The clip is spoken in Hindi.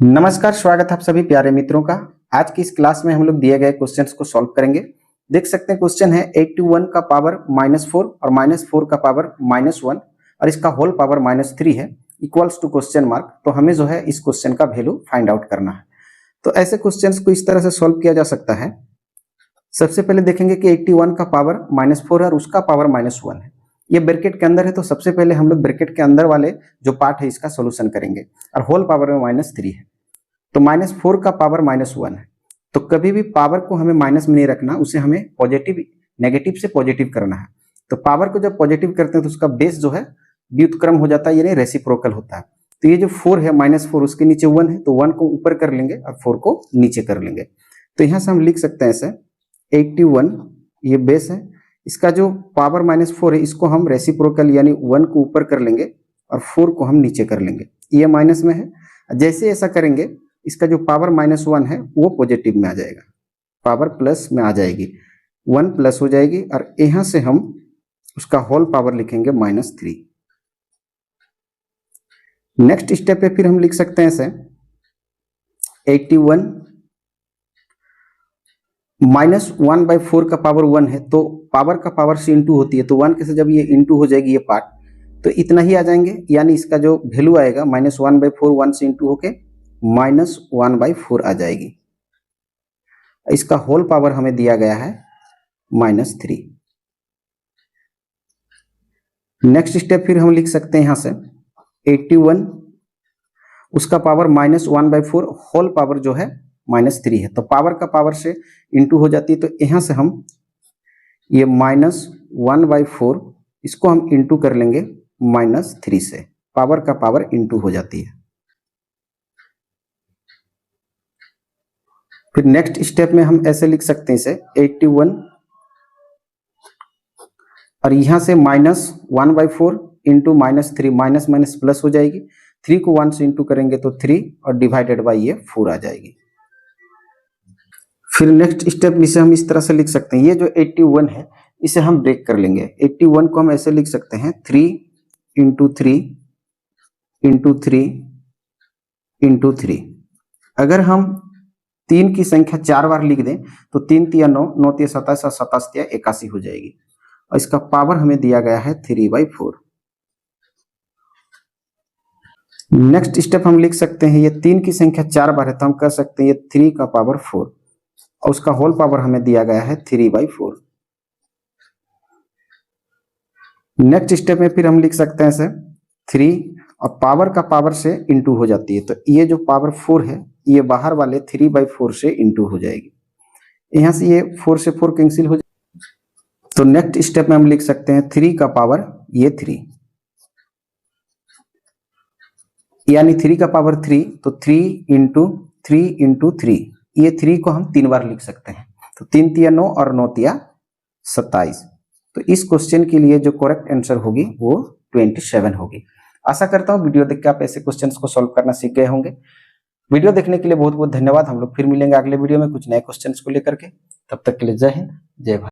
नमस्कार, स्वागत है आप सभी प्यारे मित्रों का। आज की इस क्लास में हम लोग दिए गए क्वेश्चंस को सॉल्व करेंगे। देख सकते हैं क्वेश्चन है 81 का पावर -4 और -4 का पावर -1 और इसका होल पावर -3 है इक्वल्स टू क्वेश्चन मार्क। तो हमें जो है इस क्वेश्चन का वैल्यू फाइंड आउट करना है। तो ऐसे क्वेश्चंस को इस तरह से सॉल्व किया जा सकता है। सबसे पहले देखेंगे कि 81 का पावर -4 है और उसका पावर -1 है। ये ब्रैकेट के अंदर है, तो सबसे पहले हम लोग ब्रैकेट के अंदर वाले जो पार्ट है इसका सोल्यूशन करेंगे और होल पावर में -3 है। तो -4 का पावर -1 है। तो कभी भी पावर को हमें माइनस में नहीं रखना, उसे हमें पॉजिटिव नेगेटिव से पॉजिटिव करना है। तो पावर को जब पॉजिटिव करते हैं तो उसका बेस जो है व्युत्क्रम हो जाता है, यानी रेसिप्रोकल होता है। तो ये जो 4 है -4 उसके नीचे 1 है, तो 1 को ऊपर कर लेंगे और 4 को नीचे कर लेंगे। तो यहाँ से हम लिख सकते हैं ऐसे 81 ये बेस है, इसका जो पावर -4 है इसको हम रेसिप्रोकल यानी 1 को ऊपर कर लेंगे और 4 को हम नीचे कर लेंगे। ये माइनस में है, जैसे ऐसा करेंगे इसका जो पावर -1 है वो पॉजिटिव में आ जाएगा, पावर प्लस में आ जाएगी, 1 प्लस हो जाएगी और यहां से हम उसका होल पावर लिखेंगे -3। नेक्स्ट स्टेप पे फिर हम लिख सकते हैं ऐसे 81 -1/4 का पावर 1 है, तो पावर का पावर से इंटू होती है, तो 1 के से जब ये इंटू हो जाएगी ये पार्ट, तो इतना ही आ जाएंगे, यानी इसका जो वैल्यू आएगा -1/4 1 से इंटू होके -1/4 आ जाएगी। इसका होल पावर हमें दिया गया है -3। नेक्स्ट स्टेप फिर हम लिख सकते हैं यहां से 81 उसका पावर -1/4 होल पावर जो है -3 है, तो पावर का पावर से इंटू हो जाती है, तो यहां से हम ये -1/4 इसको हम इंटू कर लेंगे -3 से, पावर का पावर इंटू हो जाती है। फिर नेक्स्ट स्टेप में हम ऐसे लिख सकते हैं इसे 81 और यहां से -1/4 इंटू -3, माइनस माइनस प्लस हो जाएगी, 3 को 1 से इंटू करेंगे तो 3 और डिवाइडेड बाई ये 4 आ जाएगी। फिर नेक्स्ट स्टेप में इसे हम इस तरह से लिख सकते हैं, ये जो 81 है इसे हम ब्रेक कर लेंगे। 81 को हम ऐसे लिख सकते हैं 3 इंटू 3 इंटू 3 इंटू 3। अगर हम 3 की संख्या 4 बार लिख दें तो 3 तिया 9, 9 तिया 27 और 27 तिया 81 हो जाएगी और इसका पावर हमें दिया गया है 3/4। नेक्स्ट स्टेप हम लिख सकते हैं, ये 3 की संख्या 4 बार है, तो हम कह सकते हैं ये 3 का पावर 4 और उसका होल पावर हमें दिया गया है 3/4। नेक्स्ट स्टेप में फिर हम लिख सकते हैं इसे 3 और पावर का पावर से इंटू हो जाती है, तो ये जो पावर 4 है ये बाहर वाले 3/4 से इंटू हो जाएगी, यहां से ये 4 से 4 कैंसिल हो जाएगी। तो नेक्स्ट स्टेप में हम लिख सकते हैं 3 का पावर ये 3, यानी 3 का पावर 3, तो 3 इंटू 3 इंटू 3, ये 3 को हम 3 बार लिख सकते हैं, तो 3 तिया 9 और 9 तिया 27। तो इस क्वेश्चन के लिए जो करेक्ट आंसर होगी वो 27 होगी। आशा करता हूँ वीडियो देख के आप ऐसे क्वेश्चंस को सॉल्व करना सीख गए होंगे। वीडियो देखने के लिए बहुत बहुत धन्यवाद। हम लोग फिर मिलेंगे अगले वीडियो में कुछ नए क्वेश्चंस को लेकर के। तब तक के लिए जय हिंद, जय भारत।